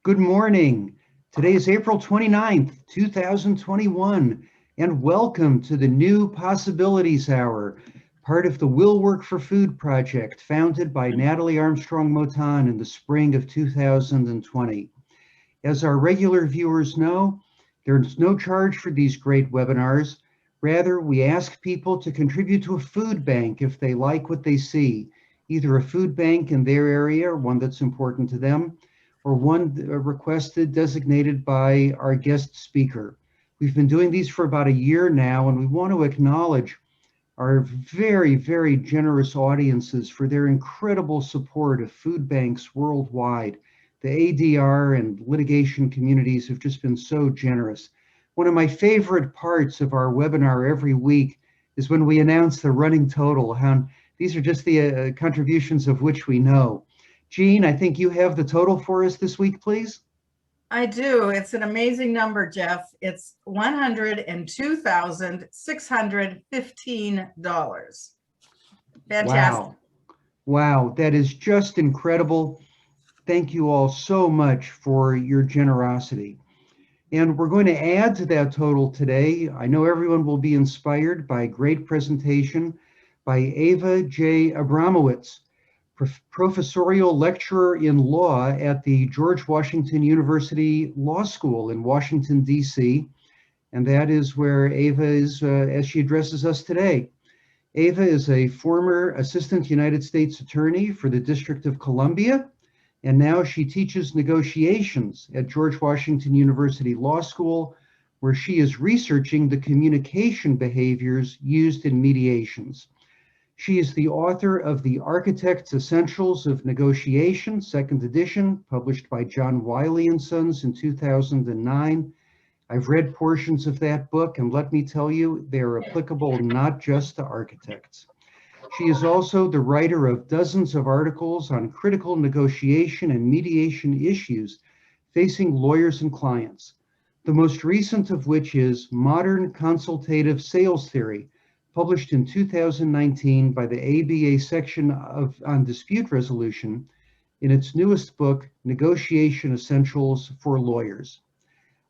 Good morning. Today is April 29th, 2021, and welcome to the New Possibilities Hour, part of the Will Work for Food project founded by Natalie Armstrong Motan in the spring of 2020. As our regular viewers know, there's no charge for these great webinars. Rather, we ask people to contribute to a food bank if they like what they see, either a food bank in their area or one that's important to them, or one requested designated by our guest speaker. We've been doing these for about a year now, and we want to acknowledge our very, very generous audiences for their incredible support of food banks worldwide. The ADR and litigation communities have just been so generous. One of my favorite parts of our webinar every week is when we announce the running total. These are just the contributions of which we know. Jean, I think you have the total for us this week, please. I do. It's an amazing number, Jeff. It's $102,615. Fantastic. Wow, that is just incredible. Thank you all so much for your generosity. And we're going to add to that total today. I know everyone will be inspired by a great presentation by Ava Abramowitz, professorial lecturer in law at the George Washington University Law School in Washington, D.C. And that is where Ava is as she addresses us today. Ava is a former assistant United States attorney for the District of Columbia, and now she teaches negotiations at George Washington University Law School, where she is researching the communication behaviors used in mediations. She is the author of The Architect's Essentials of Negotiation, second edition, published by John Wiley & Sons in 2009. I've read portions of that book, and let me tell you, they're applicable not just to architects. She is also the writer of dozens of articles on critical negotiation and mediation issues facing lawyers and clients, the most recent of which is Modern Consultative Sales Theory, published in 2019 by the ABA section on dispute resolution in its newest book, Negotiation Essentials for Lawyers.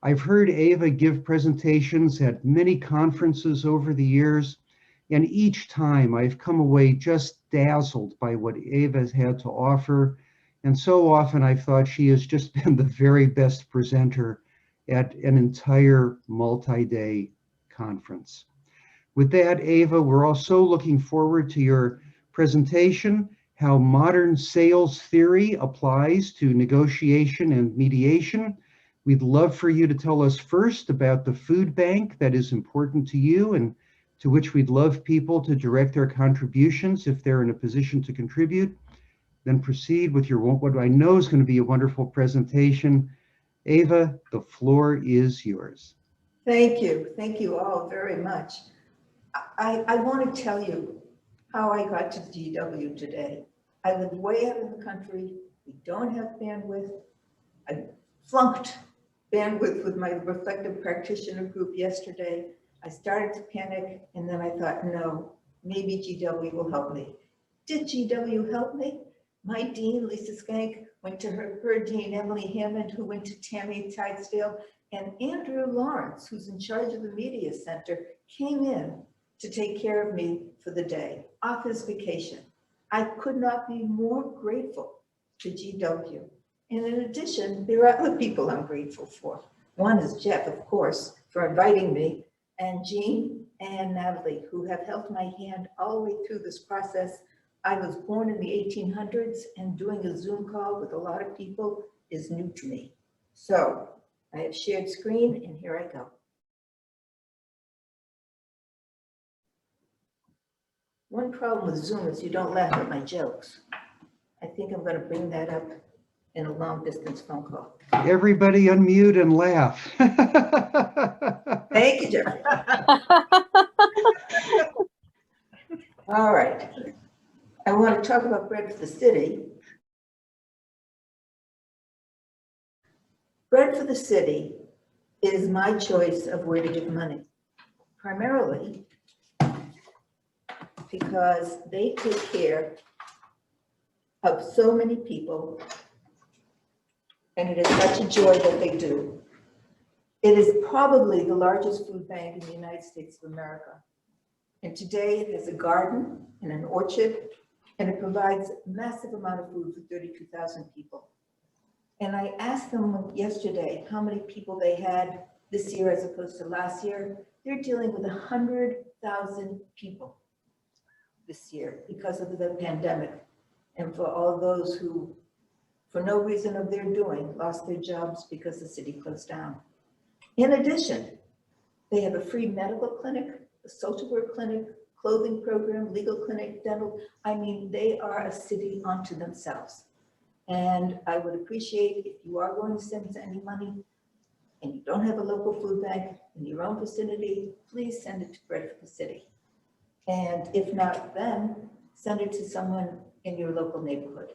I've heard Ava give presentations at many conferences over the years, and each time I've come away just dazzled by what Ava has had to offer. And so often I've thought she has just been the very best presenter at an entire multi-day conference. With that, Ava, we're also looking forward to your presentation, how modern sales theory applies to negotiation and mediation. We'd love for you to tell us first about the food bank that is important to you and to which we'd love people to direct their contributions if they're in a position to contribute. Then proceed with your what I know is going to be a wonderful presentation. Ava, the floor is yours. Thank you. Thank you all very much. I want to tell you how I got to GW today. I live way out in the country. We don't have bandwidth. I flunked bandwidth with my reflective practitioner group yesterday. I started to panic, and then I thought, no, maybe GW will help me. Did GW help me? My dean, Lisa Skank, went to her dean, Emily Hammond, who went to Tammy Tidesdale, and Andrew Lawrence, who's in charge of the Media Center, came in to take care of me for the day, off his vacation. I could not be more grateful to GW. And in addition, there are other people I'm grateful for. One is Jeff, of course, for inviting me, and Jean and Natalie, who have held my hand all the way through this process. I was born in the 1800s, and doing a Zoom call with a lot of people is new to me. So I have shared screen, and here I go. One problem with Zoom is you don't laugh at my jokes. I think I'm going to bring that up in a long distance phone call. Everybody unmute and laugh. Thank you, Jeffrey. All right. I want to talk about Bread for the City. Bread for the City is my choice of where to give money, primarily because they take care of so many people and it is such a joy that they do. It is probably the largest food bank in the United States of America. And today it has a garden and an orchard, and it provides a massive amount of food for 32,000 people. And I asked them yesterday how many people they had this year as opposed to last year. They're dealing with 100,000 people this year because of the pandemic, and for all those who, for no reason of their doing, lost their jobs because the city closed down. In addition, they have a free medical clinic, a social work clinic, clothing program, legal clinic, dental. I mean, they are a city unto themselves. And I would appreciate if you are going to send any money and you don't have a local food bank in your own vicinity, please send it to Bread for the City. And if not, then send it to someone in your local neighborhood.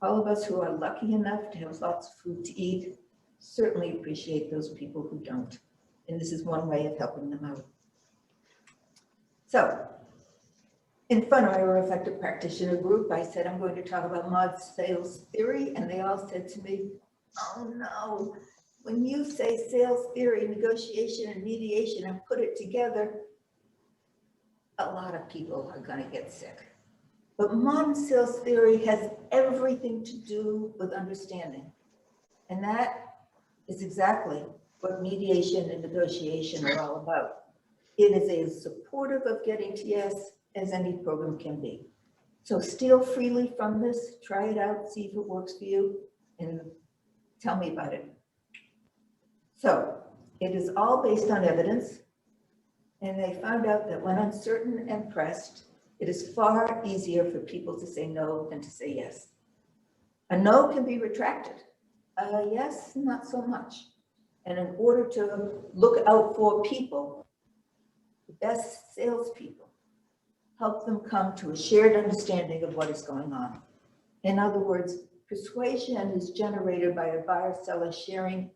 All of us who are lucky enough to have lots of food to eat certainly appreciate those people who don't. And this is one way of helping them out. So, in front of our effective practitioner group, I said, I'm going to talk about mod sales theory. And they all said to me, oh no, when you say sales theory, negotiation and mediation and put it together, a lot of people are going to get sick. But modern sales theory has everything to do with understanding. And that is exactly what mediation and negotiation are all about. It is as supportive of getting to yes as any program can be. So steal freely from this, try it out, see if it works for you, and tell me about it. So it is all based on evidence. And they found out that when uncertain and pressed, it is far easier for people to say no than to say yes. A no can be retracted. A yes, not so much. And in order to look out for people, the best salespeople help them come to a shared understanding of what is going on. In other words, persuasion is generated by a buyer-seller sharing,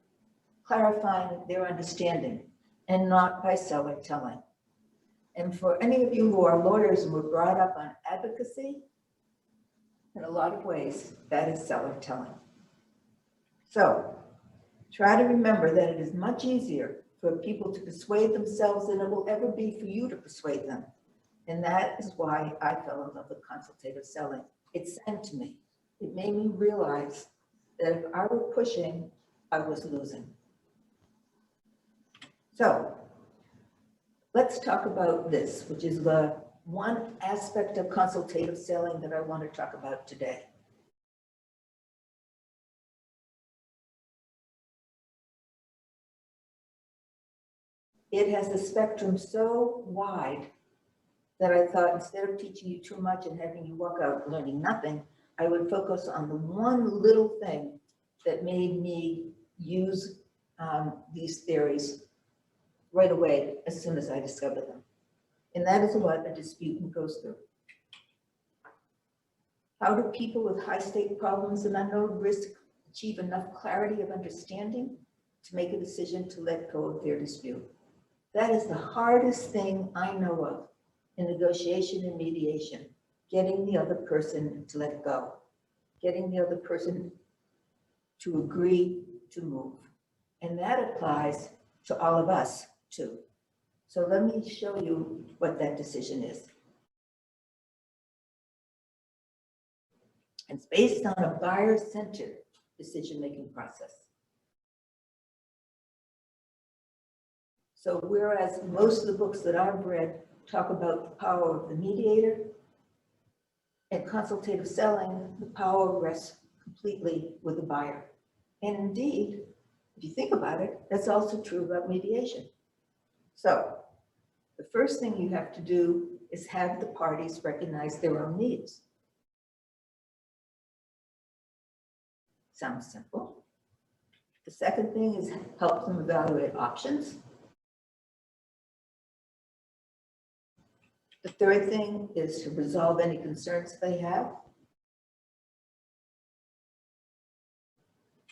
clarifying their understanding, and not by seller telling. And for any of you who are lawyers and were brought up on advocacy, in a lot of ways, that is seller telling. So try to remember that it is much easier for people to persuade themselves than it will ever be for you to persuade them. And that is why I fell in love with consultative selling. It sent to me. It made me realize that if I were pushing, I was losing. So let's talk about this, which is the one aspect of consultative selling that I want to talk about today. It has a spectrum so wide that I thought instead of teaching you too much and having you walk out learning nothing, I would focus on the one little thing that made me use these theories right away as soon as I discovered them. And that is what a disputant goes through. How do people with high-stake problems and unknown risk achieve enough clarity of understanding to make a decision to let go of their dispute? That is the hardest thing I know of in negotiation and mediation, getting the other person to let go, getting the other person to agree to move. And that applies to all of us too. So let me show you what that decision is. It's based on a buyer-centered decision-making process. So whereas most of the books that I've read talk about the power of the mediator, in consultative selling, the power rests completely with the buyer. And indeed, if you think about it, that's also true about mediation. So the first thing you have to do is have the parties recognize their own needs. Sounds simple. The second thing is help them evaluate options. The third thing is to resolve any concerns they have.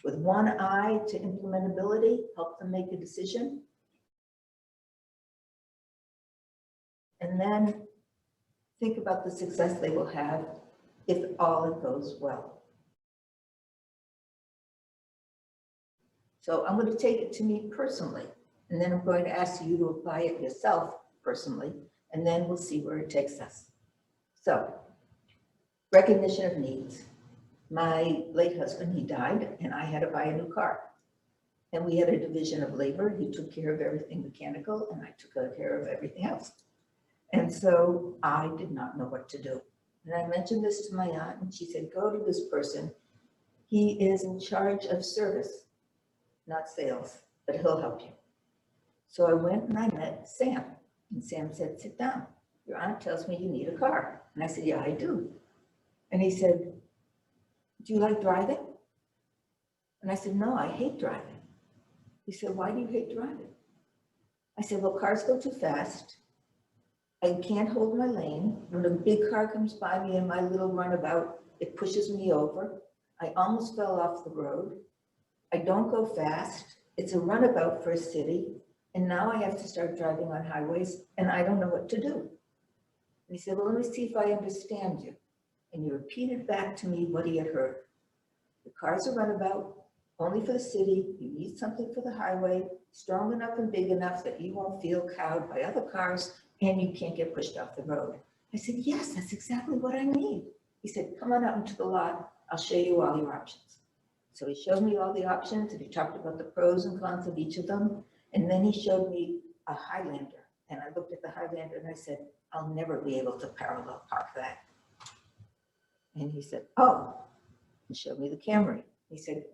With one eye to implementability, help them make a decision. And then think about the success they will have if all it goes well. So I'm going to take it to me personally, and then I'm going to ask you to apply it yourself personally, and then we'll see where it takes us. So, recognition of needs. My late husband, he died, and I had to buy a new car. And we had a division of labor. He took care of everything mechanical, and I took care of everything else. And so I did not know what to do. And I mentioned this to my aunt, and she said, go to this person. He is in charge of service, not sales, but he'll help you. So I went and I met Sam, and Sam said, sit down. Your aunt tells me you need a car. And I said, yeah, I do. And he said, do you like driving? And I said, no, I hate driving. He said, why do you hate driving? I said, well, cars go too fast. I can't hold my lane. When a big car comes by me in my little runabout, it pushes me over. I almost fell off the road. I don't go fast. It's a runabout for a city. And now I have to start driving on highways and I don't know what to do. And he said, well, let me see if I understand you. And he repeated back to me what he had heard. The car's a runabout, only for the city. You need something for the highway, strong enough and big enough that you won't feel cowed by other cars and you can't get pushed off the road. I said, yes, that's exactly what I need. He said, come on out into the lot. I'll show you all your options. So he showed me all the options and he talked about the pros and cons of each of them. And then he showed me a Highlander. And I looked at the Highlander and I said, I'll never be able to parallel park that. And he said, oh, and showed me the Camry. He said,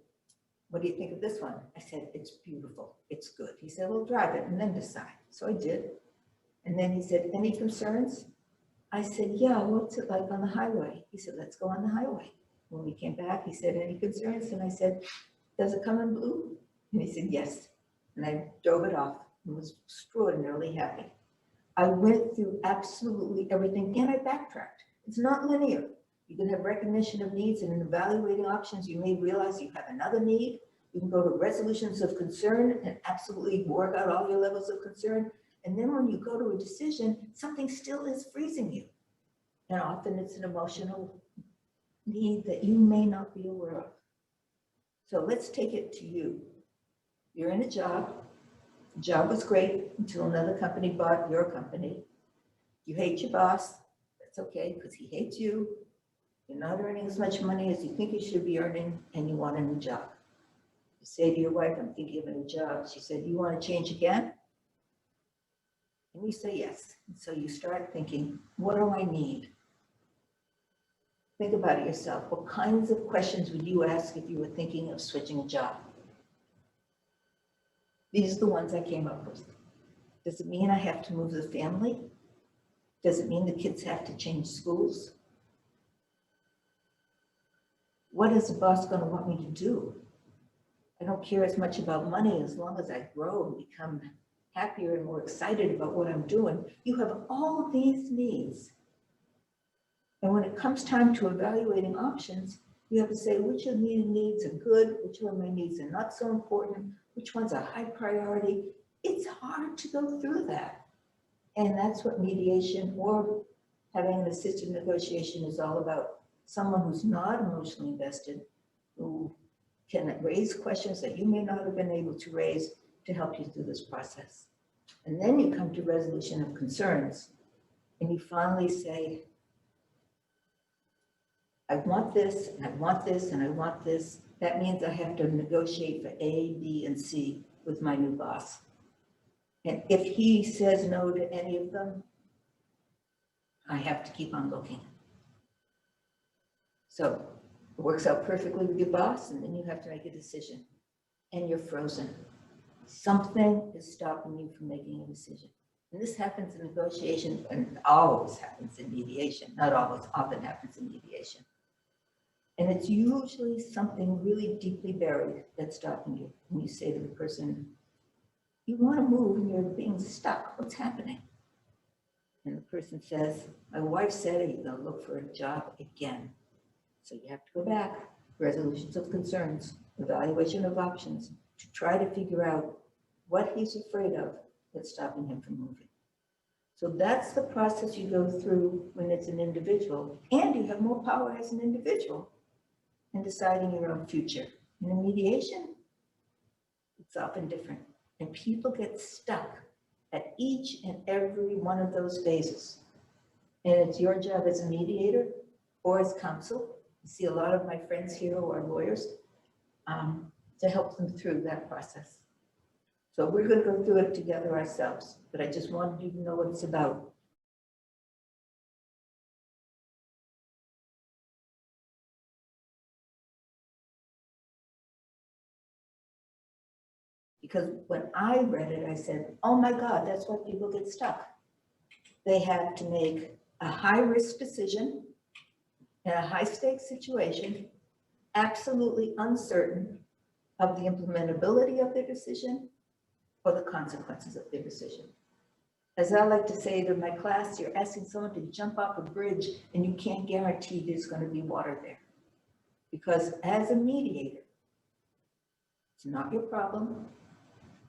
what do you think of this one? I said, it's beautiful. It's good. He said, well, drive it and then decide. So I did. And then he said, any concerns? I said, yeah, what's it like on the highway? He said, let's go on the highway. When we came back, he said, any concerns? And I said, does it come in blue? And he said, yes. And I drove it off and was extraordinarily happy. I went through absolutely everything and I backtracked. It's not linear. You can have recognition of needs and in evaluating options, you may realize you have another need. You can go to resolutions of concern and absolutely work out all your levels of concern. And then when you go to a decision, something still is freezing you. And often it's an emotional need that you may not be aware of. So let's take it to you. You're in a job. The job was great until another company bought your company. You hate your boss. That's okay because he hates you. You're not earning as much money as you think you should be earning and you want a new job. You say to your wife, I'm thinking of a new job. She said, you want to change again? And you say yes. And so you start thinking, what do I need? Think about it yourself. What kinds of questions would you ask if you were thinking of switching a job? These are the ones I came up with. Does it mean I have to move the family? Does it mean the kids have to change schools? What is the boss going to want me to do? I don't care as much about money as long as I grow and become happier and more excited about what I'm doing. You have all these needs. And when it comes time to evaluating options, you have to say which of these needs are good, which of my needs are not so important, which ones are high priority. It's hard to go through that. And that's what mediation or having an assisted negotiation is all about. Someone who's not emotionally invested, who can raise questions that you may not have been able to raise to help you through this process. And then you come to resolution of concerns and you finally say, I want this, and I want this, and I want this. That means I have to negotiate for A, B, and C with my new boss. And if he says no to any of them, I have to keep on looking. So it works out perfectly with your boss, and then you have to make a decision. And you're frozen. Something is stopping you from making a decision. And this happens in negotiation, and always happens in mediation. Not always, often happens in mediation. And it's usually something really deeply buried that's stopping you. And you say to the person, you want to move and you're being stuck. What's happening? And the person says, my wife said, are you going to look for a job again? So you have to go back, resolutions of concerns, evaluation of options, to try to figure out what he's afraid of that's stopping him from moving. So that's the process you go through when it's an individual, and you have more power as an individual in deciding your own future. In a mediation, It's often different. And people get stuck at each and every one of those phases. And it's your job as a mediator or as counsel. I see a lot of my friends here who are lawyers, to help them through that process. So we're going to go through it together ourselves, but I just wanted you to know what it's about. Because when I read it, I said, oh my God, that's why people get stuck. They have to make a high-risk decision in a high-stakes situation, absolutely uncertain of the implementability of their decision or the consequences of their decision. As I like to say to my class, you're asking someone to jump off a bridge and you can't guarantee there's going to be water there. Because as a mediator, it's not your problem,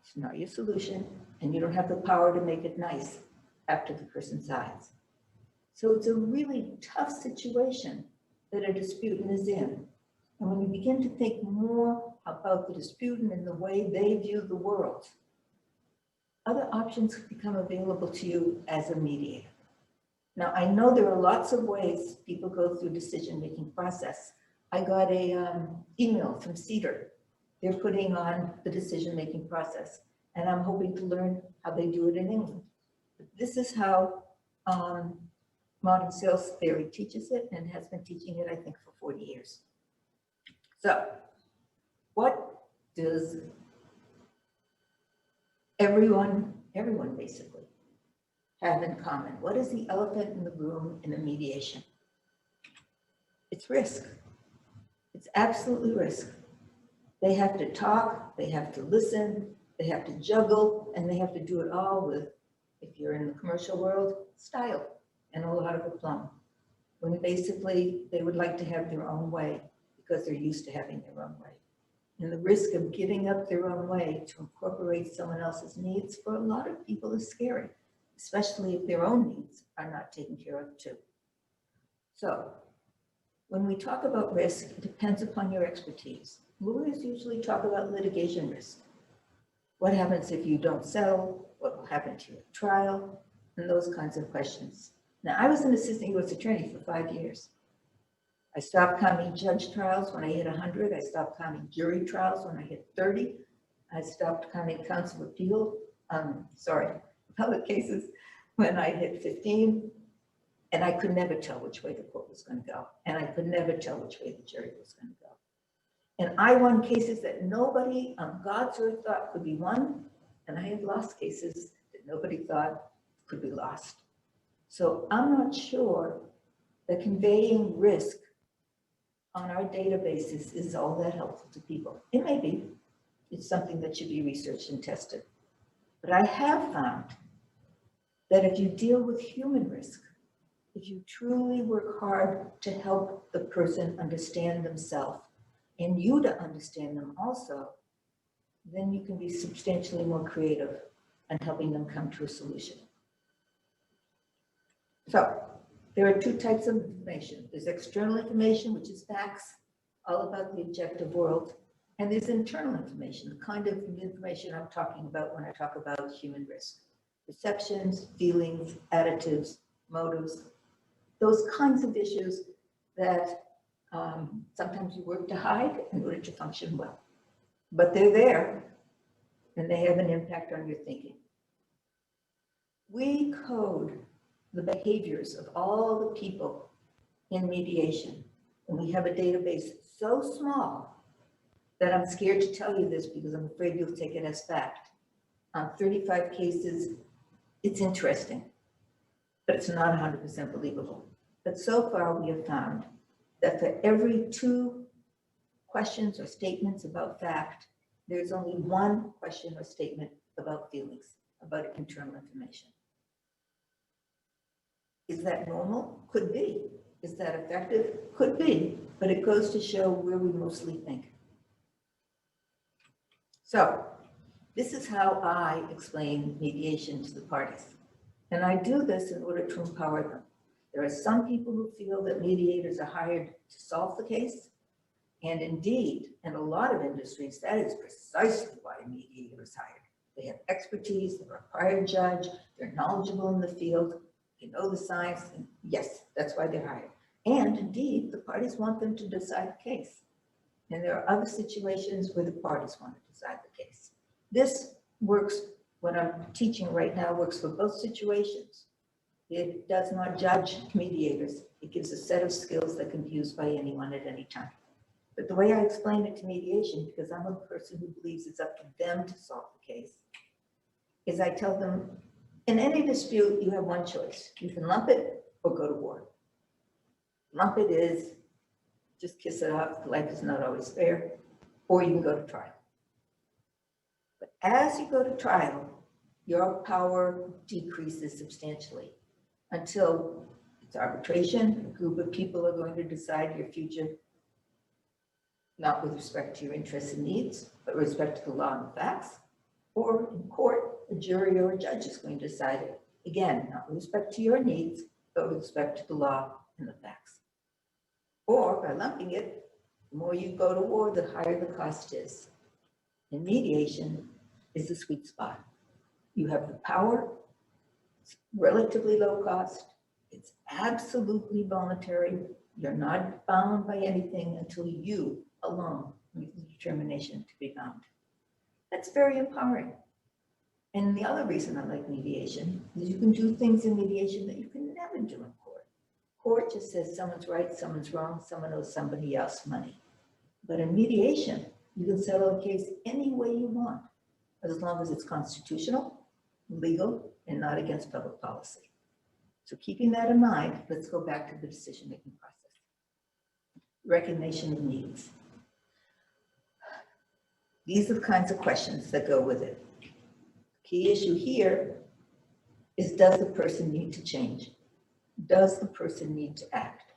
it's not your solution, and you don't have the power to make it nice after the person dies. So it's a really tough situation that a disputant is in. And when you begin to think more about the disputant and the way they view the world, other options become available to you as a mediator. Now, I know there are lots of ways people go through decision-making process. I got a email from Cedar. They're putting on the decision-making process, and I'm hoping to learn how they do it in England. But this is how modern sales theory teaches it and has been teaching it, I think, for 40 years. So what does everyone basically have in common? What is the elephant in the room in a mediation? It's risk. It's absolutely risk. They have to talk, they have to listen, they have to juggle, and they have to do it all with, if you're in the commercial world, style and a lot of aplomb. When basically they would like to have their own way because they're used to having their own way. And the risk of giving up their own way to incorporate someone else's needs for a lot of people is scary, especially if their own needs are not taken care of too. So when we talk about risk, it depends upon your expertise. Lawyers usually talk about litigation risk. What happens if you don't settle? What will happen to your trial? And those kinds of questions. Now, I was an assistant U.S. attorney for 5 years. I stopped counting judge trials when I hit 100. I stopped counting jury trials when I hit 30. I stopped counting counts of appeal, appellate cases when I hit 15. And I could never tell which way the court was going to go. And I could never tell which way the jury was going to go. And I won cases that nobody on God's earth thought could be won. And I have lost cases that nobody thought could be lost. So I'm not sure that conveying risk on our databases is all that helpful to people. It may be. It's something that should be researched and tested. But I have found that if you deal with human risk, if you truly work hard to help the person understand themselves and you to understand them also, then you can be substantially more creative in helping them come to a solution. So there are two types of information. There's external information, which is facts, all about the objective world. And there's internal information, the kind of information I'm talking about when I talk about human risk. Perceptions, feelings, attitudes, motives, those kinds of issues that sometimes you work to hide in order to function well. But they're there, and they have an impact on your thinking. We code the behaviors of all the people in mediation, and we have a database so small that I'm scared to tell you this because I'm afraid you'll take it as fact. On 35 cases, it's interesting, but it's not 100% believable. But so far we have found that for every 2 questions or statements about fact, there's only 1 question or statement about feelings, about internal information. Is that normal? Could be. Is that effective? Could be, but it goes to show where we mostly think. So this is how I explain mediation to the parties. And I do this in order to empower them. There are some people who feel that mediators are hired to solve the case. And indeed, in a lot of industries, that is precisely why a mediator is hired. They have expertise, they're a prior judge, they're knowledgeable in the field, they know the science, and yes, that's why they're hired. And indeed, the parties want them to decide the case. And there are other situations where the parties want to decide the case. This works, what I'm teaching right now works for both situations. It does not judge mediators. It gives a set of skills that can be used by anyone at any time. But the way I explain it to mediation, because I'm a person who believes it's up to them to solve the case, is I tell them, in any dispute, you have one choice. You can lump it or go to war. Lump it is just kiss it up, life is not always fair, or you can go to trial. But as you go to trial, your power decreases substantially until it's arbitration. A group of people are going to decide your future, not with respect to your interests and needs, but with respect to the law and the facts. Or in court, a jury or a judge is going to decide it. Again, not with respect to your needs, but with respect to the law and the facts. Or by lumping it, the more you go to war, the higher the cost is. And mediation is the sweet spot. You have the power, it's relatively low cost, it's absolutely voluntary. You're not bound by anything until you alone make the determination to be bound. That's very empowering. And the other reason I like mediation is you can do things in mediation that you can never do in court. Court just says someone's right, someone's wrong, someone owes somebody else money. But in mediation, you can settle a case any way you want, as long as it's constitutional, legal, and not against public policy. So keeping that in mind, let's go back to the decision-making process. Recognition of needs. These are the kinds of questions that go with it. Key issue here is, does the person need to change? Does the person need to act?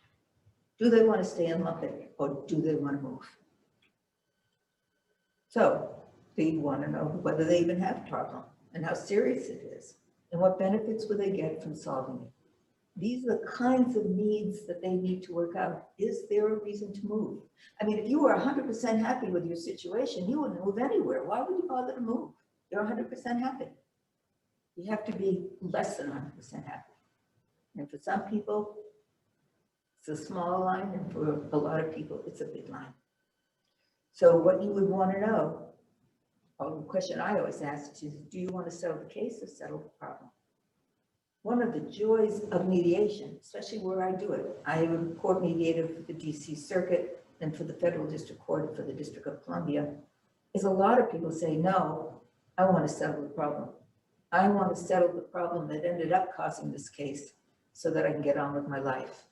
Do they want to stay in Muppet, or do they want to move? So do you want to know whether they even have a problem and how serious it is and what benefits will they get from solving it? These are the kinds of needs that they need to work out. Is there a reason to move? I mean, if you were 100% happy with your situation, you wouldn't move anywhere. Why would you bother to move? You're 100% happy. You have to be less than 100% happy. And for some people, it's a small line, and for a lot of people, it's a big line. So what you would want to know, or the question I always ask is, do you want to settle the case or settle the problem? One of the joys of mediation, especially where I do it, I am a court mediator for the DC Circuit and for the Federal District Court for the District of Columbia, is a lot of people say, no, I want to settle the problem. I want to settle the problem that ended up causing this case so that I can get on with my life.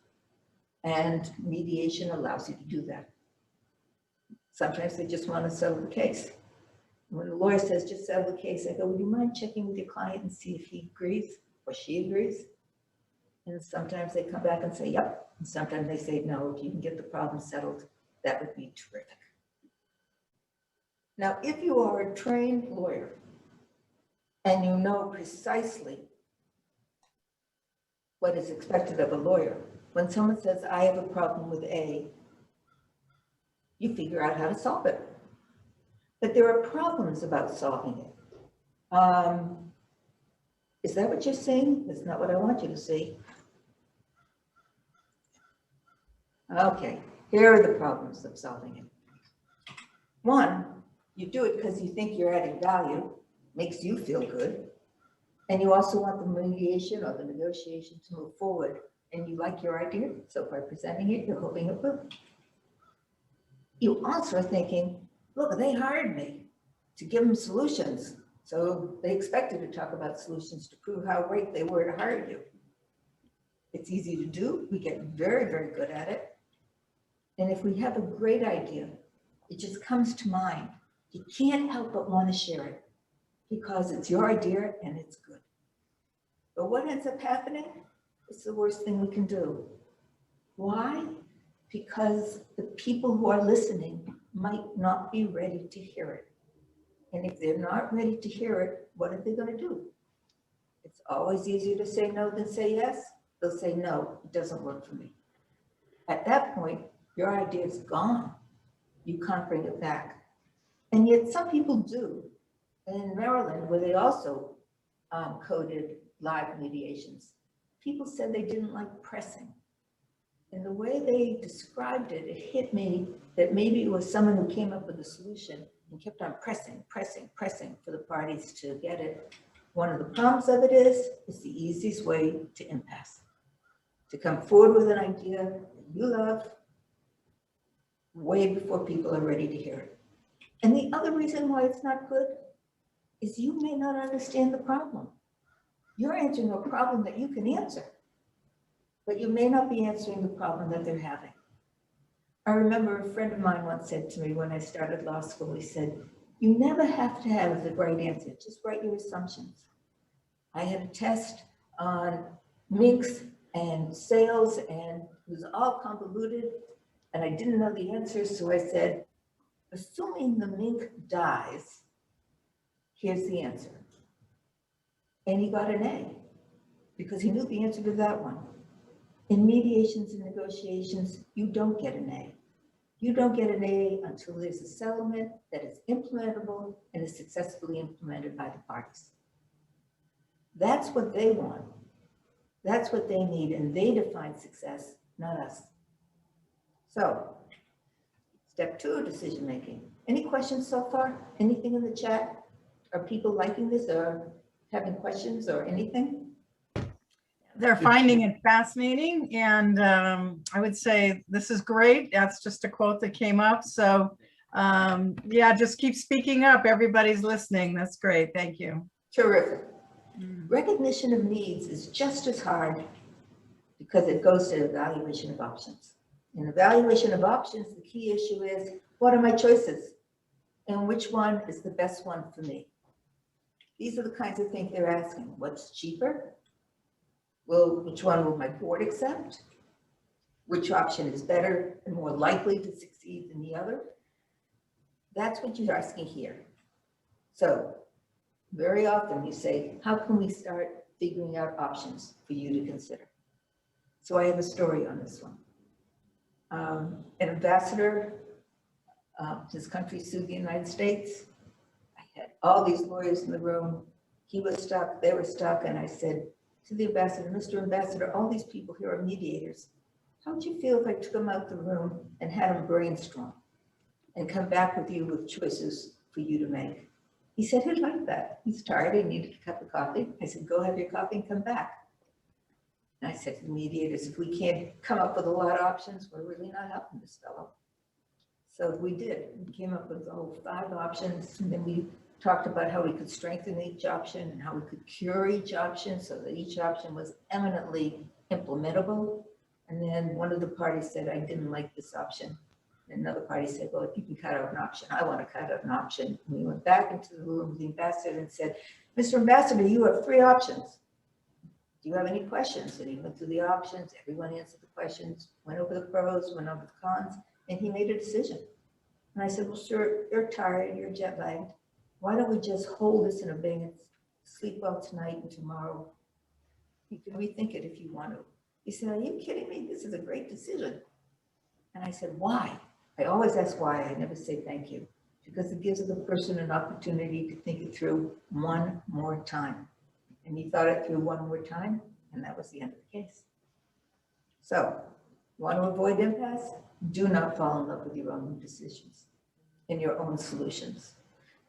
And mediation allows you to do that. Sometimes they just want to settle the case. When the lawyer says, just settle the case, I go, would you mind checking with your client and see if he agrees or she agrees? And sometimes they come back and say, yep. And sometimes they say, no, if you can get the problem settled, that would be terrific. Now, if you are a trained lawyer and you know precisely what is expected of a lawyer, when someone says, I have a problem with A, you figure out how to solve it. But there are problems about solving it. Is that what you're saying? That's not what I want you to see. Okay, here are the problems of solving it. One, you do it because you think you're adding value, makes you feel good, and you also want the mediation or the negotiation to move forward, and you like your idea, so by presenting it, you're hoping it will. You also are thinking, look, they hired me to give them solutions, so they expected to talk about solutions to prove how great they were to hire you. It's easy to do. We get very, very good at it. And if we have a great idea, it just comes to mind. You can't help but want to share it because it's your idea and it's good. But what ends up happening? It's the worst thing we can do. Why? Because the people who are listening might not be ready to hear it. And if they're not ready to hear it, what are they going to do? It's always easier to say no than say yes. They'll say, no, it doesn't work for me. At that point, your idea is gone. you can't bring it back. And yet some people do. And in Maryland, where they also coded live mediations, people said they didn't like pressing. And the way they described it, it hit me that maybe it was someone who came up with a solution and kept on pressing for the parties to get it. One of the problems of it is, it's the easiest way to impasse. To come forward with an idea that you love way before people are ready to hear it. And the other reason why it's not good is you may not understand the problem. You're answering a problem that you can answer, but you may not be answering the problem that they're having. I remember a friend of mine once said to me when I started law school, he said, you never have to have the right answer, just write your assumptions. I had a test on minks and sales and it was all convoluted and I didn't know the answers, so I said, assuming the mink dies, here's the answer. And he got an A because he knew the answer to that one. In mediations and negotiations, you don't get an A. You don't get an A until there's a settlement that is implementable and is successfully implemented by the parties. That's what they want. That's what they need, and they define success, not us. So, step 2, decision making. Any questions so far? Anything in the chat? Are people liking this or having questions or anything? They're finding it fascinating, and I would say this is great. That's just a quote that came up. So yeah, just keep speaking up. Everybody's listening. That's great. Thank you. Terrific. Recognition of needs is just as hard because it goes to evaluation of options. In evaluation of options, the key issue is, what are my choices? And which one is the best one for me? These are the kinds of things they're asking. What's cheaper? Which one will my board accept? Which option is better and more likely to succeed than the other? That's what you're asking here. So very often you say, how can we start figuring out options for you to consider? So I have a story on this one. An ambassador, his country sued the United States. I had all these lawyers in the room. He was stuck, they were stuck, and I said to the ambassador, Mr. Ambassador, all these people here are mediators. How would you feel if I took them out the room and had them brainstorm and come back with you with choices for you to make? He said he'd like that. He's tired, he needed a cup of coffee. I said, go have your coffee and come back. And I said to the mediators, if we can't come up with a lot of options, we're really not helping this fellow. So we did. We came up with 5 options, and then we talked about how we could strengthen each option and how we could cure each option so that each option was eminently implementable. And then one of the parties said, I didn't like this option. And another party said, well, if you can cut out an option, I want to cut out an option. And we went back into the room with the ambassador and said, Mr. Ambassador, you have 3 options. Do you have any questions? And he went through the options. Everyone answered the questions, went over the pros, went over the cons, and he made a decision. And I said, well, sir, you're tired, you're jet lagged. Why don't we just hold this in abeyance, sleep well tonight and tomorrow? You can rethink it if you want to. He said, are you kidding me? This is a great decision. And I said, why? I always ask why. I never say thank you, because it gives the person an opportunity to think it through one more time. And he thought it through one more time, and that was the end of the case. So, want to avoid impasse? Do not fall in love with your own decisions and your own solutions.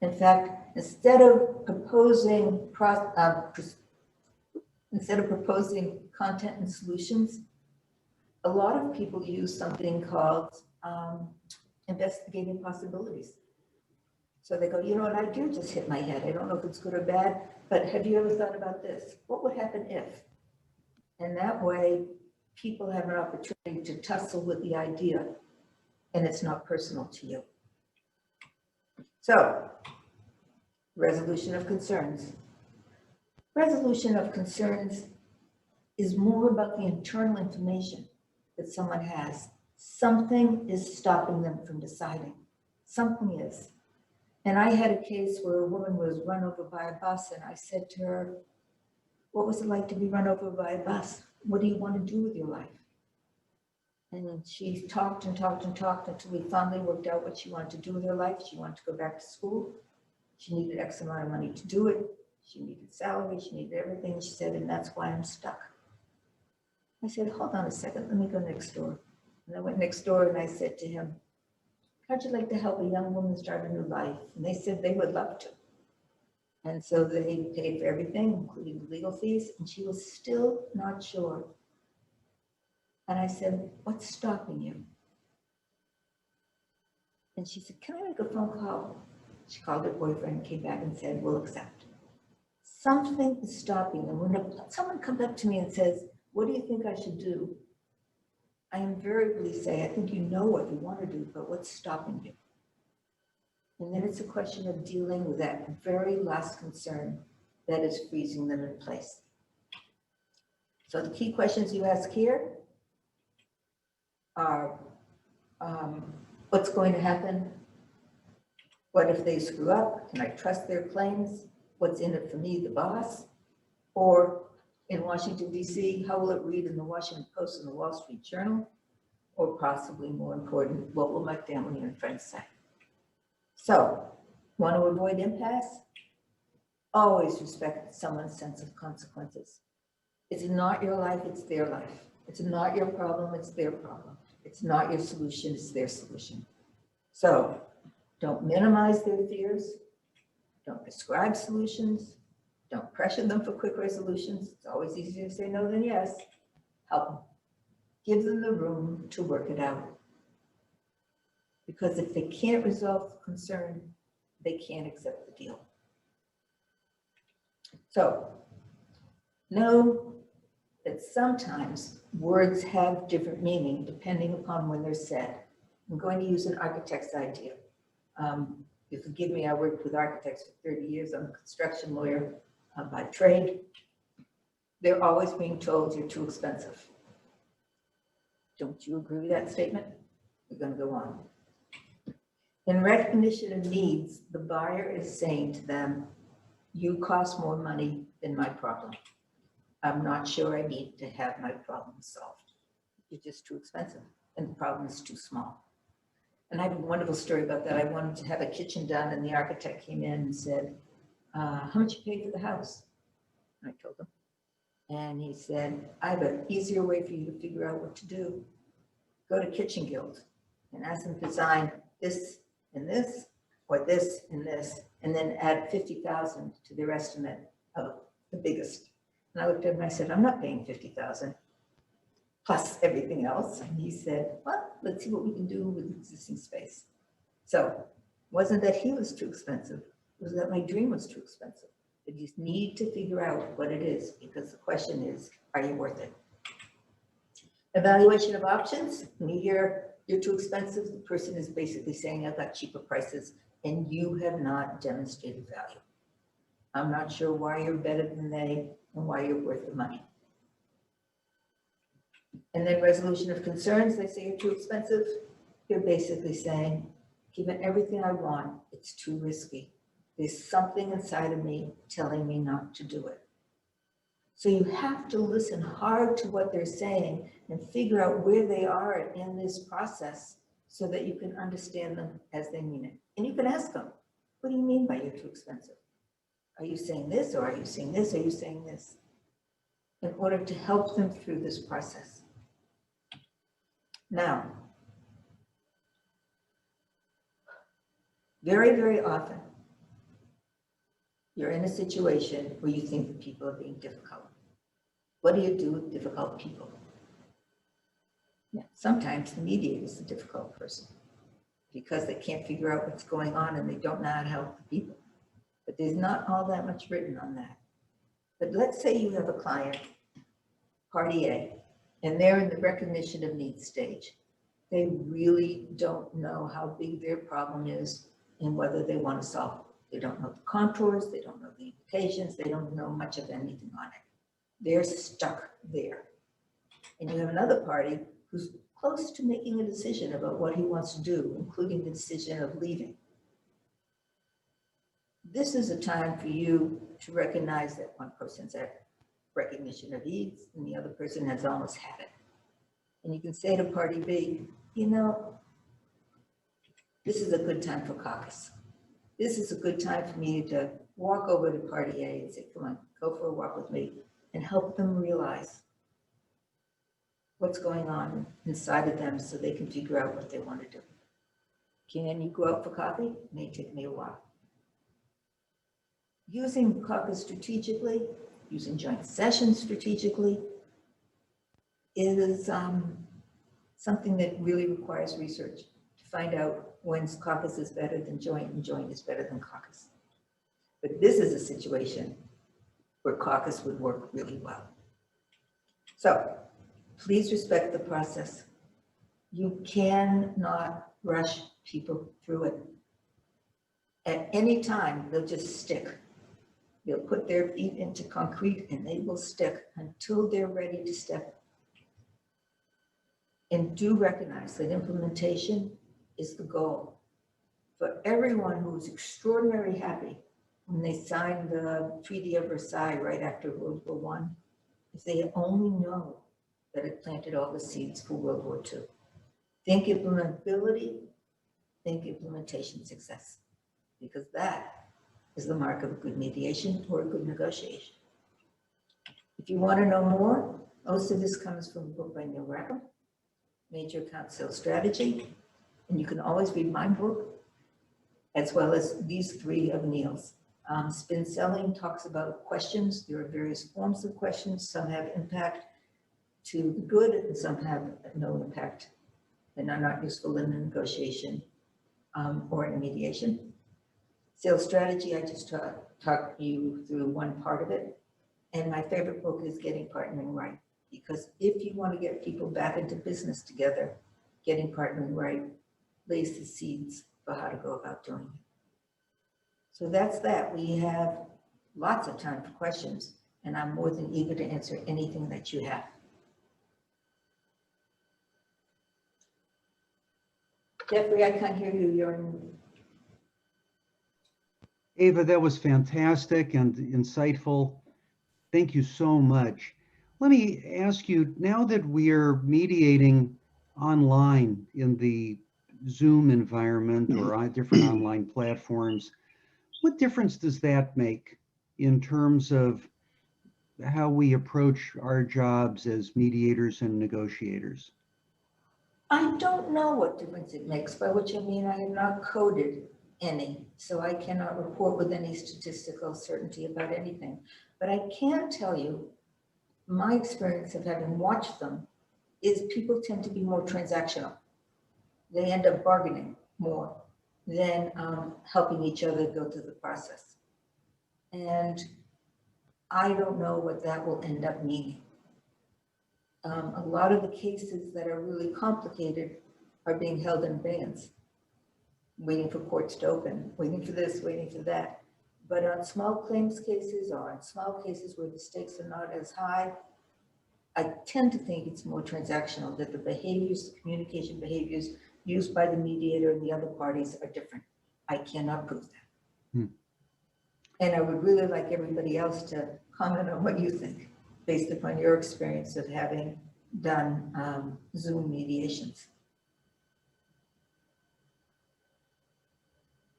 In fact, instead of proposing content and solutions, a lot of people use something called investigating possibilities. So they go, you know, an idea just hit my head. I don't know if it's good or bad, but have you ever thought about this? What would happen if? And that way, people have an opportunity to tussle with the idea, and it's not personal to you. So, resolution of concerns. Resolution of concerns is more about the internal information that someone has. Something is stopping them from deciding. Something is. And I had a case where a woman was run over by a bus, and I said to her, what was it like to be run over by a bus? What do you want to do with your life? And she talked and talked and talked until we finally worked out what she wanted to do with her life. She wanted to go back to school. She needed X amount of money to do it. She needed salary, she needed everything. She said, and that's why I'm stuck. I said, hold on a second, let me go next door. And I went next door and I said to him, how'd you like to help a young woman start a new life? And they said they would love to. And so they paid for everything, including the legal fees, and she was still not sure. And I said, what's stopping you? And she said, can I make a phone call? She called her boyfriend, came back and said, we'll accept. Something is stopping them. When someone comes up to me and says, what do you think I should do? I invariably say, I think you know what you want to do, but what's stopping you? And then it's a question of dealing with that very last concern that is freezing them in place. So the key questions you ask here are, what's going to happen? What if they screw up? Can I trust their claims? What's in it for me, the boss? Or in Washington, D.C., how will it read in the Washington Post and the Wall Street Journal? Or possibly more important, what will my family and friends say? So, want to avoid impasse? Always respect someone's sense of consequences. It's not your life, it's their life. It's not your problem, it's their problem. It's not your solution, it's their solution. So, don't minimize their fears. Don't prescribe solutions. Don't pressure them for quick resolutions. It's always easier to say no than yes. Help them. Give them the room to work it out. Because if they can't resolve the concern, they can't accept the deal. So, know that sometimes words have different meaning depending upon when they're said. I'm going to use an architect's idea. You forgive me, I worked with architects for 30 years. I'm a construction lawyer by trade. They're always being told you're too expensive. Don't you agree with that statement? We're going to go on. In recognition of needs, the buyer is saying to them, you cost more money than my problem. I'm not sure I need to have my problem solved. You're just too expensive and the problem is too small. And I have a wonderful story about that. I wanted to have a kitchen done and the architect came in and said, how much you paid for the house? And I told him. And he said, I have an easier way for you to figure out what to do. Go to Kitchen Guild and ask them to design this and this, or this and this, and then add 50,000 to their estimate of the biggest. And I looked at him and I said, I'm not paying 50,000 plus everything else. And he said, well, let's see what we can do with existing space. So it wasn't that he was too expensive, it was that my dream was too expensive. But you need to figure out what it is, because the question is, are you worth it? Evaluation of options. When you hear you're too expensive, the person is basically saying, I've got cheaper prices, and you have not demonstrated value. I'm not sure why you're better than they and why you're worth the money. And then resolution of concerns. They say you're too expensive. You're basically saying, given everything I want, it's too risky. There's something inside of me telling me not to do it. So you have to listen hard to what they're saying and figure out where they are in this process so that you can understand them as they mean it. And you can ask them, what do you mean by you're too expensive? Are you saying this, or are you saying this? Are you saying this? In order to help them through this process. Now, very, very often, you're in a situation where you think that people are being difficult. What do you do with difficult people? Yeah, sometimes the mediator is the difficult person because they can't figure out what's going on and they don't know how to help the people. But there's not all that much written on that. But let's say you have a client, party A, and they're in the recognition of needs stage. They really don't know how big their problem is and whether they want to solve it. They don't know the contours, they don't know the implications, they don't know much of anything on it. They're stuck there. And you have another party who's close to making a decision about what he wants to do, including the decision of leaving. This is a time for you to recognize that one person's at recognition of needs and the other person has almost had it. And you can say to party B, you know, this is a good time for caucus. This is a good time for me to walk over to party A and say, come on, go for a walk with me, and help them realize what's going on inside of them so they can figure out what they want to do. Can you go out for coffee? It may take me a while. Using caucus strategically, using joint sessions strategically is something that really requires research to find out when caucus is better than joint and joint is better than caucus. But this is a situation where caucus would work really well. So please respect the process. You cannot rush people through it. At any time, they'll just stick. They'll put their feet into concrete and they will stick until they're ready to step. And do recognize that implementation is the goal. For everyone who was extraordinarily happy when they signed the Treaty of Versailles right after World War I, if they only know that it planted all the seeds for World War II. Think implementability, think implementation success, because that is the mark of a good mediation or a good negotiation. If you want to know more, most of this comes from a book by Neil Rackham, Major Account Sales Strategy, and you can always read my book, as well as these three of Neil's. Spin selling talks about questions. There are various forms of questions. Some have impact to the good and some have no impact and are not useful in a negotiation or in mediation. Sales strategy, I just talked you through one part of it. And my favorite book is Getting Partnering Right, because if you want to get people back into business together, getting partnering right lays the seeds for how to go about doing it. So that's that. We have lots of time for questions, and I'm more than eager to answer anything that you have. Jeffrey, I can't hear you. You're in. Ava, that was fantastic and insightful. Thank you so much. Let me ask you, now that we're mediating online in the Zoom environment or on different online platforms, what difference does that make in terms of how we approach our jobs as mediators and negotiators? I don't know what difference it makes, by which I mean I have not coded any, so I cannot report with any statistical certainty about anything. But I can tell you, my experience of having watched them is people tend to be more transactional. They end up bargaining more than helping each other go through the process. And I don't know what that will end up meaning. A lot of the cases that are really complicated are being held in abeyance, waiting for courts to open, waiting for this, waiting for that. But on small claims cases or on small cases where the stakes are not as high, I tend to think it's more transactional, that the behaviors, the communication behaviors used by the mediator and the other parties are different. I cannot prove that. And I would really like everybody else to comment on what you think, based upon your experience of having done Zoom mediations.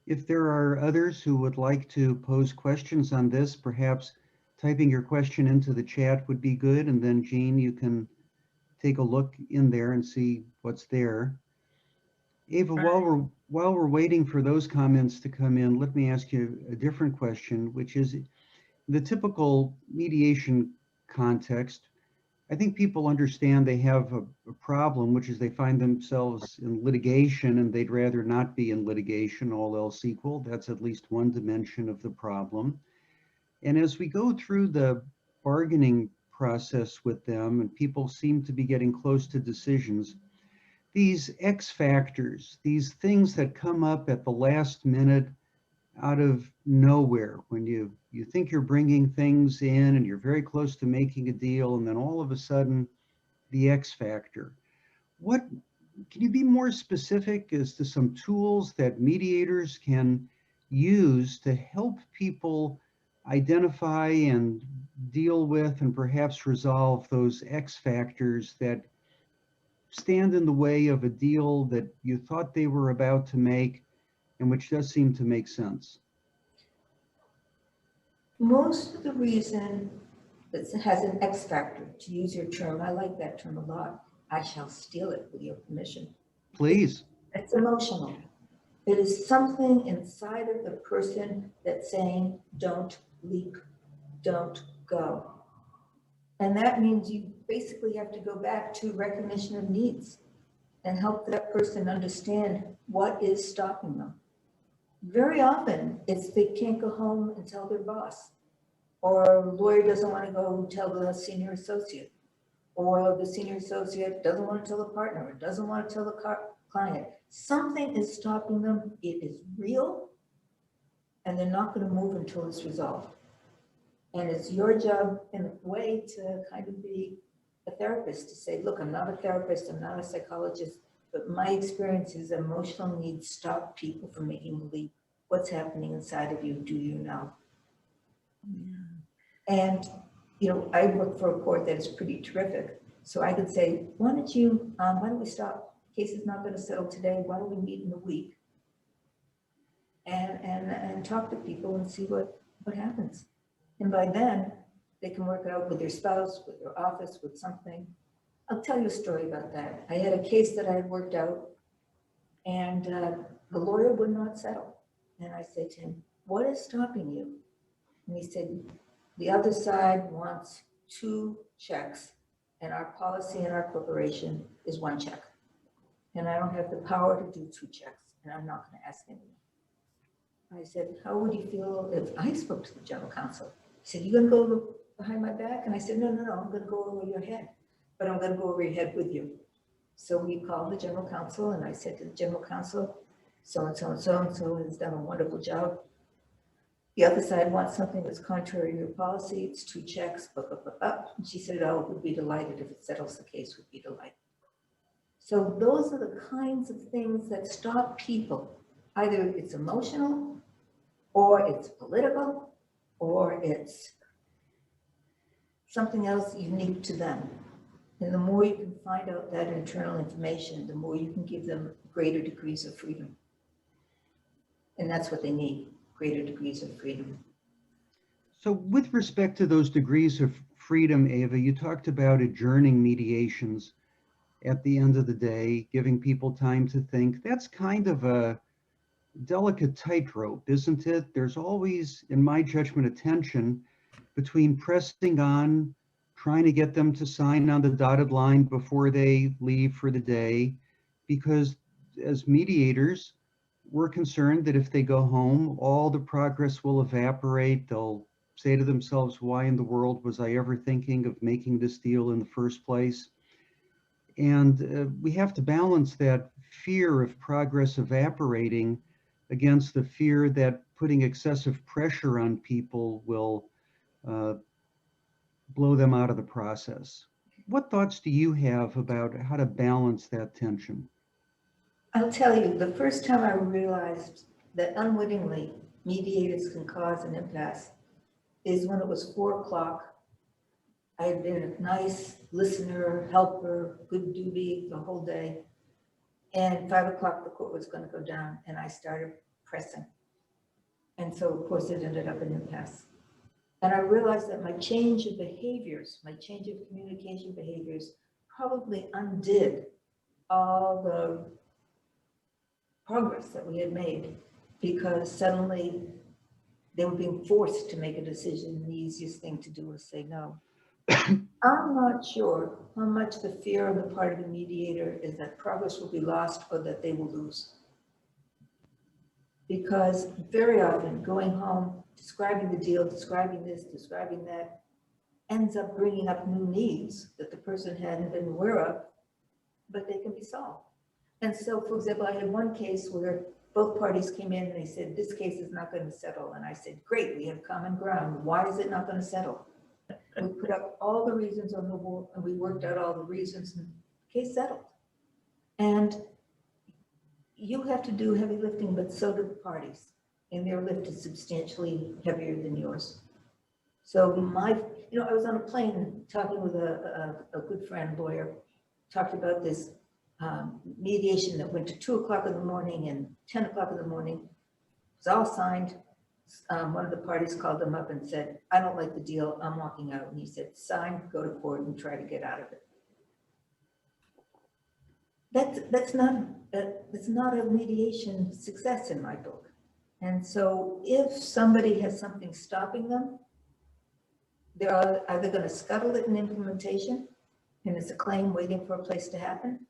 If there are others who would like to pose questions on this, perhaps typing your question into the chat would be good. And then Jean, you can take a look in there and see what's there. Ava, while we're waiting for those comments to come in, let me ask you a different question, which is the typical mediation context. I think people understand they have a problem, which is they find themselves in litigation and they'd rather not be in litigation, all else equal. That's at least one dimension of the problem. And as we go through the bargaining process with them and people seem to be getting close to decisions, these X factors, these things that come up at the last minute out of nowhere, when you think you're bringing things in and you're very close to making a deal, and then all of a sudden, the X factor. What, can you be more specific as to some tools that mediators can use to help people identify and deal with and perhaps resolve those X factors that stand in the way of a deal that you thought they were about to make and which does seem to make sense? Most of the reason that has an X factor, to use your term, I like that term a lot. I shall steal it with your permission. Please. It's emotional. It is something inside of the person that's saying, don't leap, don't go. And that means you basically have to go back to recognition of needs and help that person understand what is stopping them. Very often, it's they can't go home and tell their boss, or a lawyer doesn't want to go and tell the senior associate, or the senior associate doesn't want to tell the partner, or doesn't want to tell the client. Something is stopping them. It is real, and they're not going to move until it's resolved. And it's your job in a way to kind of be a therapist, to say, look, I'm not a therapist, I'm not a psychologist, but my experience is emotional needs stop people from making a leap. What's happening inside of you, do you know? Yeah. And, you know, I work for a court that is pretty terrific. So I could say, why don't we stop? Case is not going to settle today. Why don't we meet in a week and talk to people and see what happens? And by then, they can work out with their spouse, with their office, with something. I'll tell you a story about that. I had a case that I had worked out, and the lawyer would not settle. And I said to him, what is stopping you? And he said, the other side wants 2 checks, and our policy in our corporation is 1 check. And I don't have the power to do 2 checks, and I'm not going to ask anyone. I said, how would you feel if I spoke to the general counsel? He said, you going to go behind my back? And I said, no, I'm going to go over your head, but I'm going to go over your head with you. So we called the general counsel, and I said to the general counsel, so-and-so and so-and-so has done a wonderful job. The other side wants something that's contrary to your policy. It's 2 checks, And she said, oh, we'd be delighted if it settles the case, we'd be delighted. So those are the kinds of things that stop people. Either it's emotional, or it's political, or it's something else unique to them. And the more you can find out that internal information, the more you can give them greater degrees of freedom. And that's what they need, greater degrees of freedom. So with respect to those degrees of freedom, Ava, you talked about adjourning mediations at the end of the day, giving people time to think. That's kind of a delicate tightrope, isn't it? There's always, in my judgment, a tension between pressing on, trying to get them to sign on the dotted line before they leave for the day, because as mediators, we're concerned that if they go home, all the progress will evaporate. They'll say to themselves, why in the world was I ever thinking of making this deal in the first place? And we have to balance that fear of progress evaporating against the fear that putting excessive pressure on people will blow them out of the process. What thoughts do you have about how to balance that tension? I'll tell you, the first time I realized that unwittingly mediators can cause an impasse is when it was 4 o'clock. I had been a nice listener, helper, good duty the whole day. And 5 o'clock, the court was going to go down, and I started pressing. And so, of course, it ended up an impasse. And I realized that my change of behaviors, my change of communication behaviors, probably undid all the progress that we had made, because suddenly they were being forced to make a decision, and the easiest thing to do was say no. I'm not sure how much the fear on the part of the mediator is that progress will be lost or that they will lose. Because very often going home, describing the deal, describing this, describing that, ends up bringing up new needs that the person hadn't been aware of, but they can be solved. And so, for example, I had one case where both parties came in and they said, this case is not going to settle. And I said, great, we have common ground. Why is it not going to settle? We put up all the reasons on the board, and we worked out all the reasons, and the case settled. And you have to do heavy lifting, but so do the parties. And their lift is substantially heavier than yours. So I was on a plane talking with a good friend, lawyer, talked about this mediation that went to 2 o'clock in the morning and 10 o'clock in the morning. It was all signed. One of the parties called him up and said, I don't like the deal, I'm walking out. And he said, sign, go to court and try to get out of it. That's not a mediation success in my book. And so if somebody has something stopping them, they're either going to scuttle it in implementation, and it's a claim waiting for a place to happen,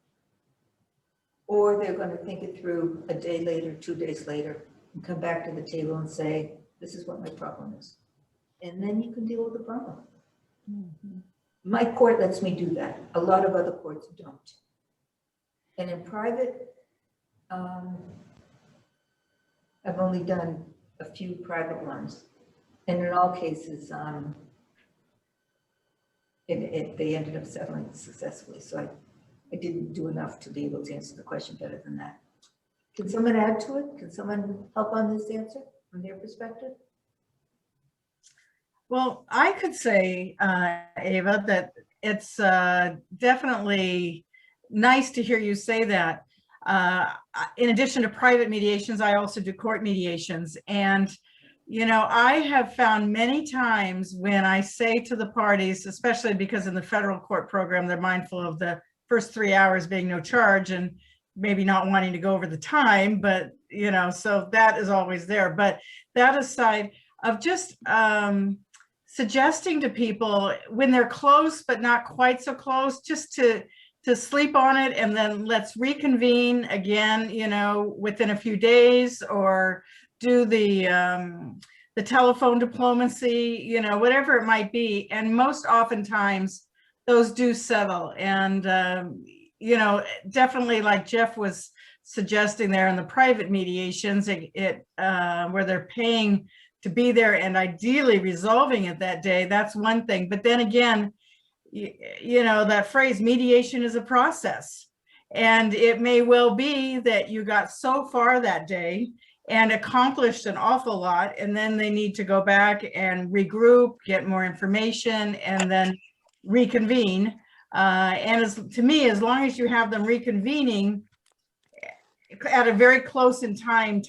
or they're going to think it through a day later, 2 days later, and come back to the table and say, this is what my problem is. And then you can deal with the problem. Mm-hmm. My court lets me do that. A lot of other courts don't. And in private, I've only done a few private ones. And in all cases, they ended up settling successfully. So I didn't do enough to be able to answer the question better than that. Can someone add to it? Can someone help on this answer from their perspective? Well, I could say, Ava, that it's definitely nice to hear you say that. In addition to private mediations, I also do court mediations. And, you know, I have found many times when I say to the parties, especially because in the federal court program, they're mindful of the first 3 hours being no charge and maybe not wanting to go over the time, but, you know, so that is always there. But that aside, of just suggesting to people when they're close, but not quite so close, just to sleep on it, and then let's reconvene again, you know, within a few days, or do the telephone diplomacy, you know, whatever it might be. And most oftentimes those do settle. And, you know, definitely like Jeff was suggesting there in the private mediations, where they're paying to be there and ideally resolving it that day, that's one thing. But then again, you know, that phrase, mediation is a process. And it may well be that you got so far that day and accomplished an awful lot, and then they need to go back and regroup, get more information, and then reconvene. And to me, as long as you have them reconvening at a very close in time,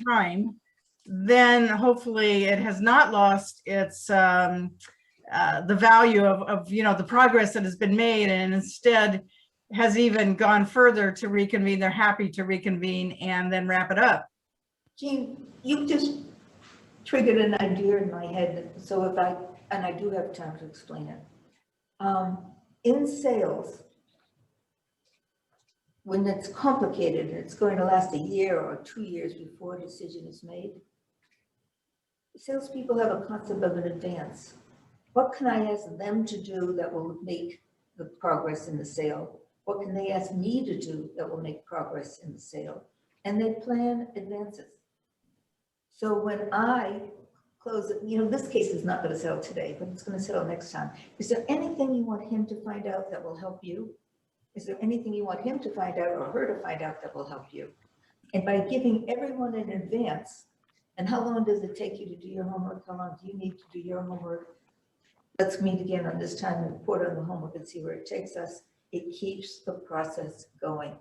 then hopefully it has not lost its the value of you know, the progress that has been made, and instead has even gone further to reconvene. They're happy to reconvene and then wrap it up. Jean, you just triggered an idea in my head. So if I do have time to explain it. In sales, when it's complicated and it's going to last a year or 2 years before a decision is made, salespeople have a concept of an advance. What can I ask them to do that will make the progress in the sale? What can they ask me to do that will make progress in the sale? And they plan advances. So when I close it, you know, this case is not going to settle today, but it's going to settle next time. Is there anything you want him to find out that will help you? Is there anything you want him to find out or her to find out that will help you? And by giving everyone an advance, and how long does it take you to do your homework? How long do you need to do your homework? Let's meet again on this time and report on the homework and see where it takes us. It keeps the process going.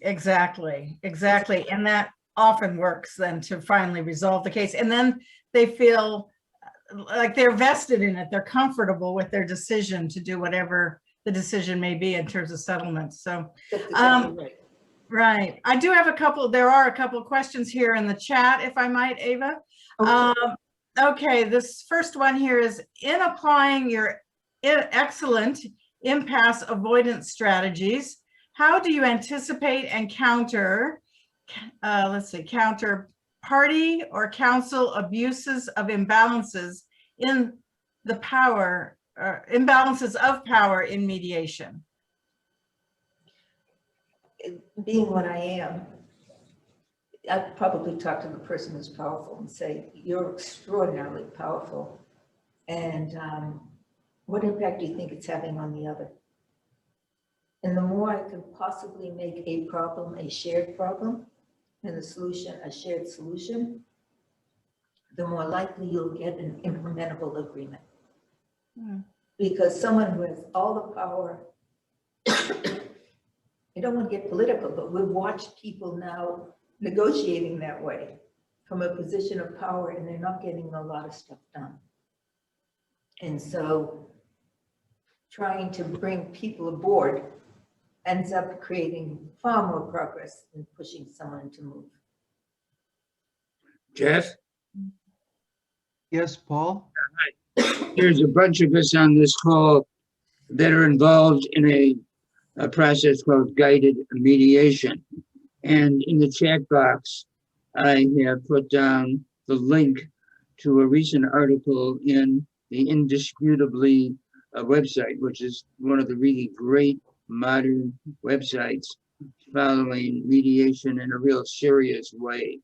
Exactly. And that often works then to finally resolve the case. And then they feel like they're vested in it. They're comfortable with their decision to do whatever the decision may be in terms of settlement. So, That's exactly right. right. I do have there are a couple of questions here in the chat, if I might, Ava. Okay. Okay, this first one here is, in applying your excellent impasse avoidance strategies, how do you anticipate and counter, counter party or council abuses of imbalances in the power, imbalances of power in mediation? Being what I am, I'd probably talk to the person who's powerful and say, you're extraordinarily powerful. And what impact do you think it's having on the other? And the more I can possibly make a problem a shared problem, and the solution a shared solution, the more likely you'll get an implementable agreement. Because someone who has all the power I don't want to get political, but we've watched people now negotiating that way from a position of power, and they're not getting a lot of stuff done. And so trying to bring people aboard ends up creating far more progress than pushing someone to move. Jeff, Yes, Paul? there's a bunch of us on this call that are involved in a process called guided mediation. And in the chat box, I have put down the link to a recent article in the Indisputably website, which is one of the really great modern websites following mediation in a real serious way.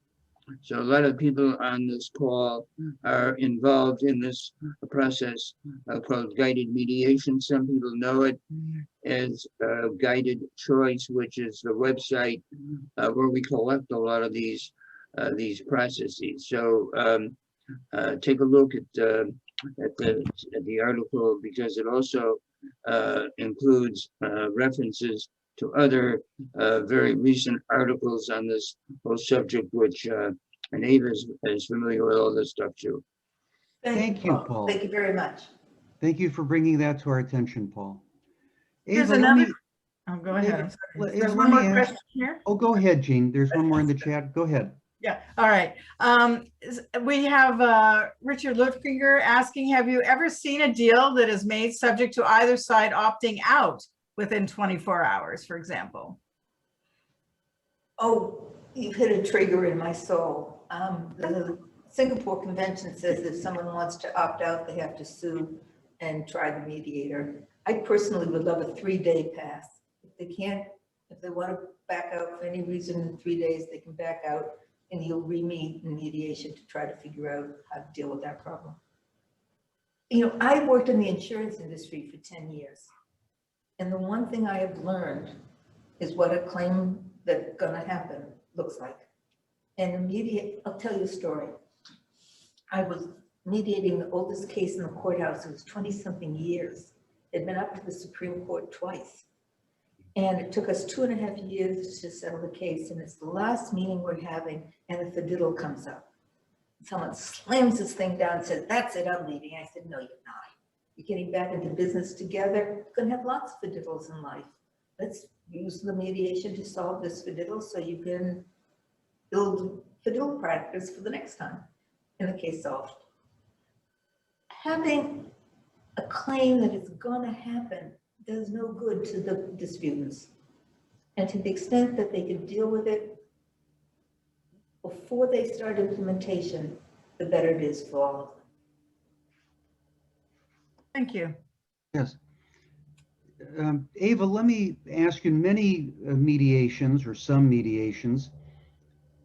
So a lot of people on this call are involved in this process called guided mediation. Some people know it as Guided Choice, which is the website where we collect a lot of these processes. So take a look at the article, because it also includes references to other very recent articles on this whole subject, which and Ava is familiar with all this stuff too. Thank you, Paul. Thank you very much. Thank you for bringing that to our attention, Paul. Here's Ava, let another- me, Oh, go ahead. I'm sorry. let- There's let one more me ask- question here. oh, go ahead, Jean. There's one more in the chat. Go ahead. Yeah, all right. We have Richard Lutfinger asking, have you ever seen a deal that is made subject to either side opting out within 24 hours, for example? Oh, you've hit a trigger in my soul. The Singapore Convention says if someone wants to opt out, they have to sue and try the mediator. I personally would love a 3-day pass. If they can't, if they want to back out for any reason in 3 days, they can back out, and you'll re-meet in mediation to try to figure out how to deal with that problem. You know, I've worked in the insurance industry for 10 years. And the one thing I have learned is what a claim that's gonna happen looks like. And I'll tell you a story. I was mediating the oldest case in the courthouse. It was 20-something years. It'd been up to the Supreme Court twice. And it took us 2.5 years to settle the case. And it's the last meeting we're having, and the fiddle comes up. Someone slams this thing down and says, "That's it, I'm leaving." I said, "No, you're not. You're getting back into business together. You're gonna have lots of fiddles in life. Let's use the mediation to solve this fiddle so you can build fiddle practice for the next time." And the case solved. Having a claim that it's gonna happen does no good to the disputants. And to the extent that they can deal with it before they start implementation, the better it is for all of them. Thank you. Yes. Ava, let me ask you, many mediations or some mediations,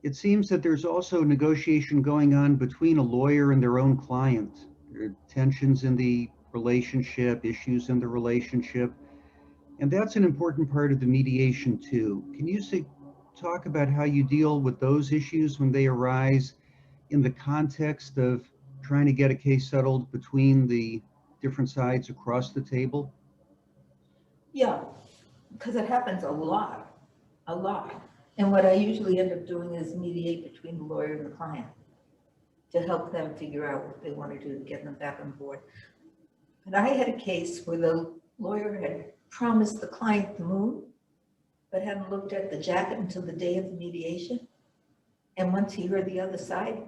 it seems that there's also negotiation going on between a lawyer and their own client. There are tensions in the relationship, issues in the relationship, and that's an important part of the mediation too. Can you talk about how you deal with those issues when they arise in the context of trying to get a case settled between the different sides across the table? Yeah, because it happens a lot. And what I usually end up doing is mediate between the lawyer and the client to help them figure out what they want to do to get them back on board. But I had a case where the lawyer had promised the client the moon, but hadn't looked at the jacket until the day of the mediation. And once he heard the other side,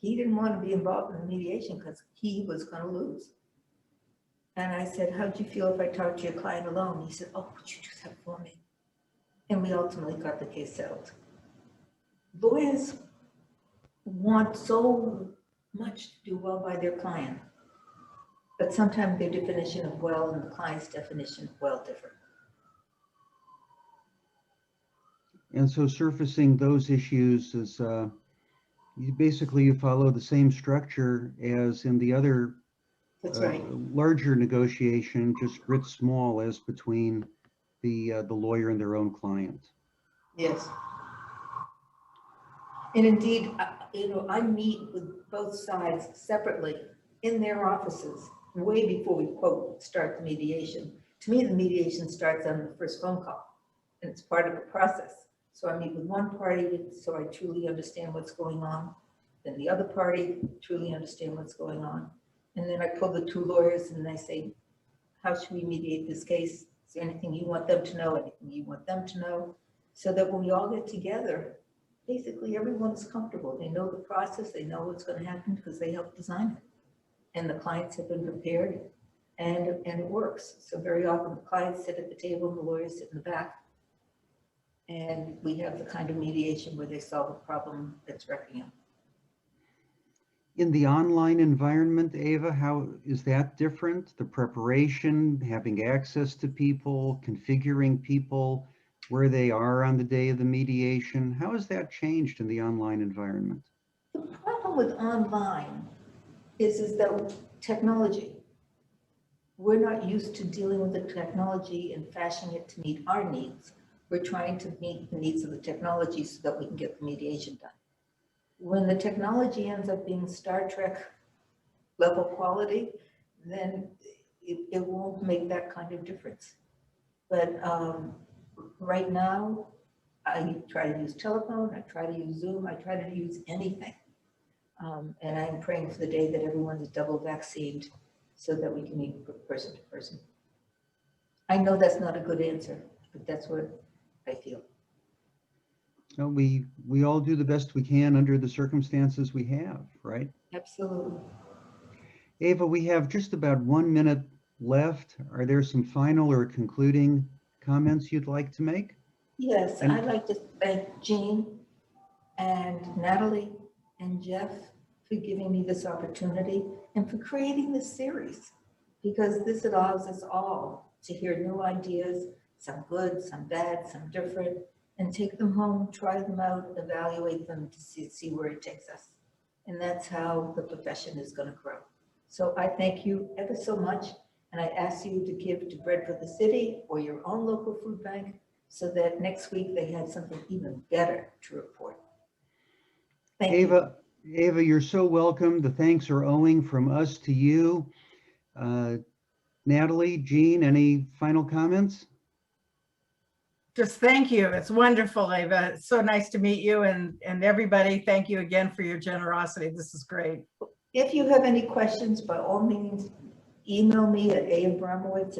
he didn't want to be involved in the mediation because he was going to lose. And I said, "How'd you feel if I talked to your client alone?" He said, "Oh, would you do that for me?" And we ultimately got the case settled. Lawyers want so much to do well by their client, but sometimes their definition of well and the client's definition of well differ. And so surfacing those issues is you follow the same structure as in the other That's right. larger negotiation, just writ small, as between the lawyer and their own client. Yes. And indeed, I meet with both sides separately in their offices way before we, quote, start the mediation. To me, the mediation starts on the first phone call. and it's part of the process. So I meet with one party, so I truly understand what's going on. Then the other party truly understand what's going on. And then I pull the two lawyers and I say, how should we mediate this case? Is there anything you want them to know, anything you want them to know? So that when we all get together, basically everyone is comfortable. They know the process, they know what's going to happen because they helped design it. And the clients have been prepared and it works. So very often the clients sit at the table and the lawyers sit in the back. And we have the kind of mediation where they solve a problem that's wrecking them. In the online environment, Ava, how is that different? The preparation, having access to people, configuring people, where they are on the day of the mediation, how has that changed in the online environment? The problem with online is that technology, we're not used to dealing with the technology and fashioning it to meet our needs. We're trying to meet the needs of the technology so that we can get the mediation done. When the technology ends up being Star Trek level quality, then it won't make that kind of difference. But right now, I try to use telephone, I try to use Zoom, I try to use anything. And I'm praying for the day that everyone is double vaccinated so that we can meet person to person. I know that's not a good answer, but that's what I feel. No, we all do the best we can under the circumstances we have, right? Absolutely. Ava, we have just about 1 minute left. Are there some final or concluding comments you'd like to make? Yes, I'd like to thank Jean and Natalie and Jeff for giving me this opportunity and for creating this series, because this allows us all to hear new ideas, some good, some bad, some different, and take them home, try them out, evaluate them to see where it takes us. And that's how the profession is going to grow. So I thank you ever so much, and I ask you to give to Bread for the City or your own local food bank so that next week they have something even better to report. Thank you. Ava, you're so welcome. The thanks are owing from us to you. Natalie, Jean, any final comments? Just thank you. It's wonderful, Ava. It's so nice to meet you, and everybody, thank you again for your generosity. This is great. If you have any questions, by all means, email me at Abramowitz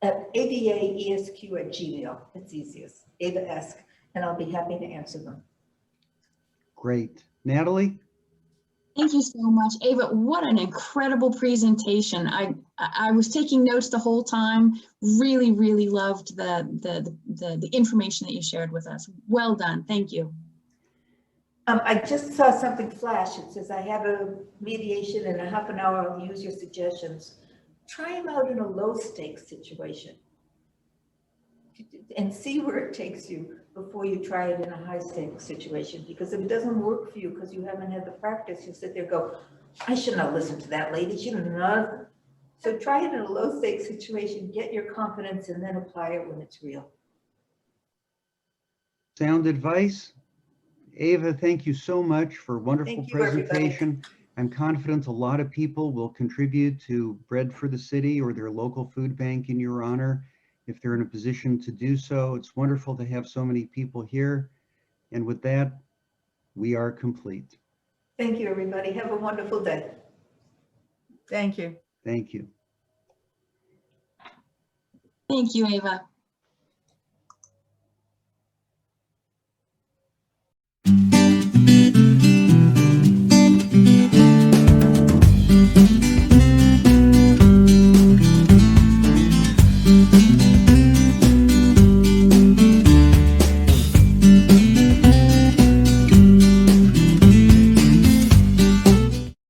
at avaesq@gmail. It's easiest, Ava-esque, and I'll be happy to answer them. Great. Natalie? Thank you so much, Ava. What an incredible presentation. I was taking notes the whole time. Really, really loved the information that you shared with us. Well done. Thank you. I just saw something flash. It says, I have a mediation in a half an hour. I'll use your suggestions. Try them out in a low stakes situation and see where it takes you before you try it in a high stakes situation. Because if it doesn't work for you because you haven't had the practice, you sit there and go, I should not listen to that lady. She doesn't know. So try it in a low stakes situation, get your confidence, and then apply it when it's real. Sound advice? Ava, thank you so much for a wonderful Thank you, everybody. presentation. I'm confident a lot of people will contribute to Bread for the City or their local food bank in your honor if they're in a position to do so. It's wonderful to have so many people here. And with that, we are complete. Thank you, everybody. Have a wonderful day. Thank you. Thank you. Thank you, Ava.